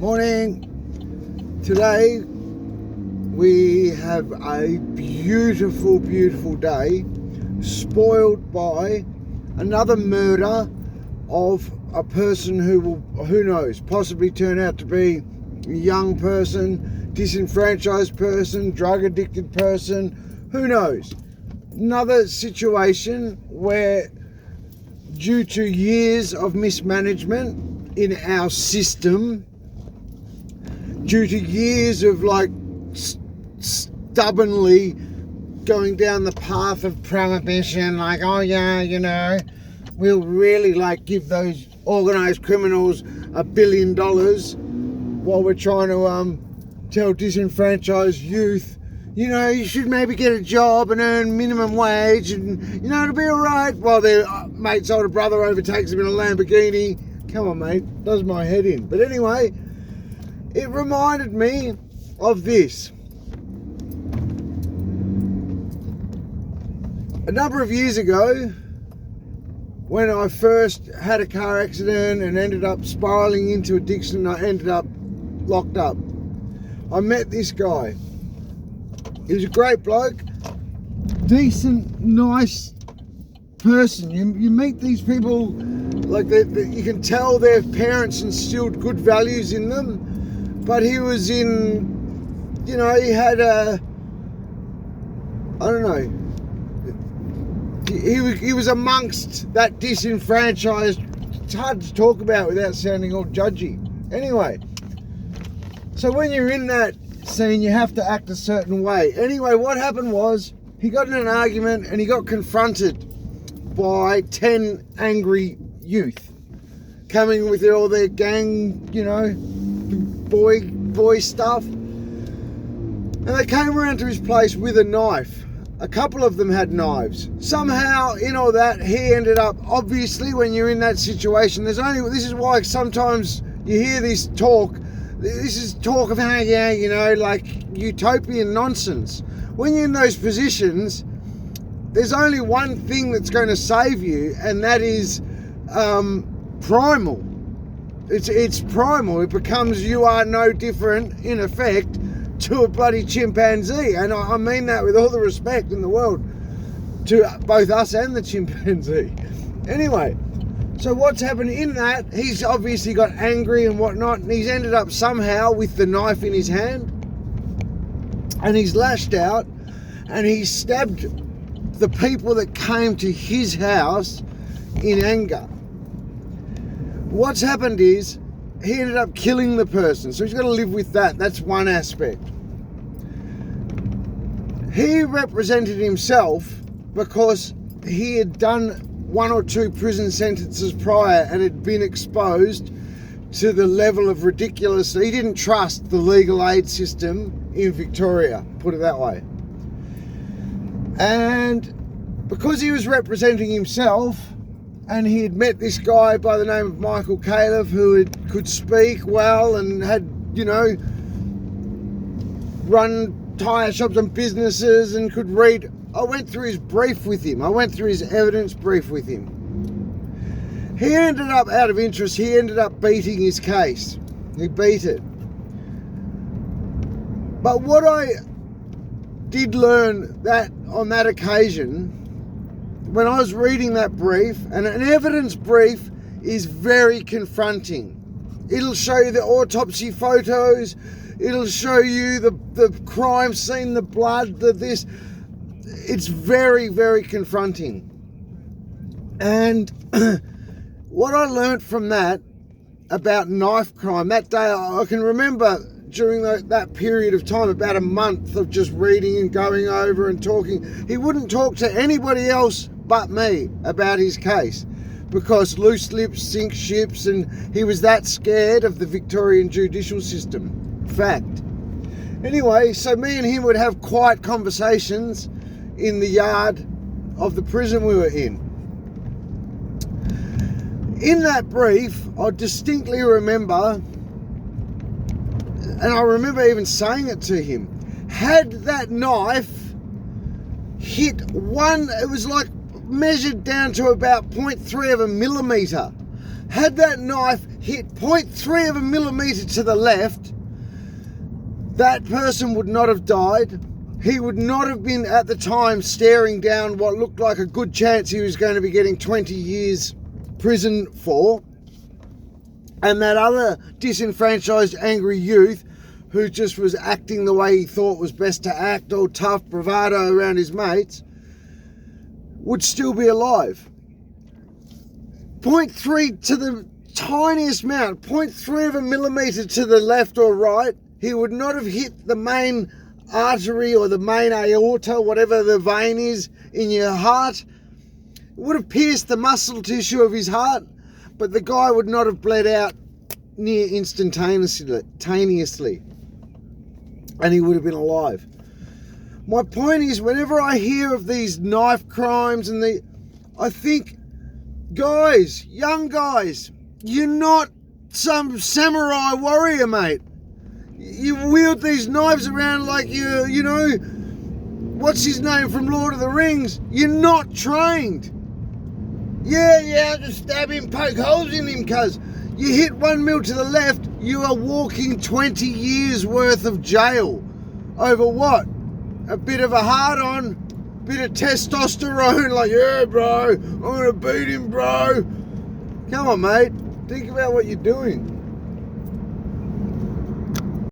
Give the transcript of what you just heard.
Morning. Today we have a beautiful day, spoiled by another murder of a person who will, who knows, possibly turn out to be a young person, disenfranchised person, drug addicted person, who knows. Another situation where, due to years of mismanagement in our system, due to years of stubbornly going down the path of prohibition, oh yeah, we'll really give those organised criminals $1 billion while we're trying to tell disenfranchised youth, you should maybe get a job and earn minimum wage and, it'll be all right, while their mate's older brother overtakes them in a Lamborghini. Come on, mate, does my head in. But anyway, it reminded me of this. A number of years ago, when I first had a car accident and ended up spiraling into addiction, I ended up locked up. I met this guy. He was a great bloke, decent, nice person. You meet these people, you can tell their parents instilled good values in them. But he was in, he had he was amongst that disenfranchised. It's hard to talk about without sounding all judgy. Anyway, so when you're in that scene, you have to act a certain way. Anyway, what happened was, he got in an argument and he got confronted by 10 angry youth coming with all their gang, boy stuff, and they came around to his place with a knife. A couple of them had knives. Somehow in all that, he ended up, obviously when you're in that situation, this is why sometimes you hear this is talk of utopian nonsense. When you're in those positions, there's only one thing that's going to save you, and that is primal. It's primal. It becomes, you are no different, in effect, to a bloody chimpanzee. And I mean that with all the respect in the world to both us and the chimpanzee. Anyway, so what's happened in that, he's obviously got angry and whatnot, and he's ended up somehow with the knife in his hand, and he's lashed out, and he stabbed the people that came to his house in anger. What's happened is, he ended up killing the person, so he's got to live with that. That's one aspect. He represented himself because he had done 1 or 2 prison sentences prior and had been exposed to the level of ridiculous. He didn't trust the legal aid system in Victoria, put it that way. And because he was representing himself, and he had met this guy by the name of Michael Caleb, who could speak well and had, run tyre shops and businesses and could read. I went through his brief with him. I went through his evidence brief with him. He ended up, out of interest, beating his case. He beat it. But what I did learn that on that occasion, when I was reading that brief, and an evidence brief is very confronting. It'll show you the autopsy photos, it'll show you the crime scene, the blood, this. It's very, very confronting. And what I learned from that about knife crime, that day, I can remember during that period of time, about a month of just reading and going over and talking. He wouldn't talk to anybody else but me about his case, because loose lips sink ships, and he was that scared of the Victorian judicial system. Fact. Anyway, so me and him would have quiet conversations in the yard of the prison we were in. In that brief, I distinctly remember, and I remember even saying it to him, had that knife hit it was measured down to about 0.3 of a millimetre. Had that knife hit 0.3 of a millimetre to the left, that person would not have died. He would not have been at the time staring down what looked like a good chance he was going to be getting 20 years prison for. And that other disenfranchised, angry youth who just was acting the way he thought was best to act, all tough, bravado around his mates, would still be alive. 0.3 to the tiniest amount, 0.3 of a millimetre to the left or right, he would not have hit the main artery or the main aorta, whatever the vein is in your heart. It would have pierced the muscle tissue of his heart, but the guy would not have bled out near instantaneously, and he would have been alive. My point is, whenever I hear of these knife crimes I think, guys, young guys, you're not some samurai warrior, mate. You wield these knives around like you know, what's his name from Lord of the Rings? You're not trained. Yeah, just stab him, poke holes in him, cuz. You hit 1 mil to the left, you are walking 20 years worth of jail. Over what? A bit of a hard-on, bit of testosterone, like, yeah, bro, I'm gonna beat him, bro. Come on, mate. Think about what you're doing.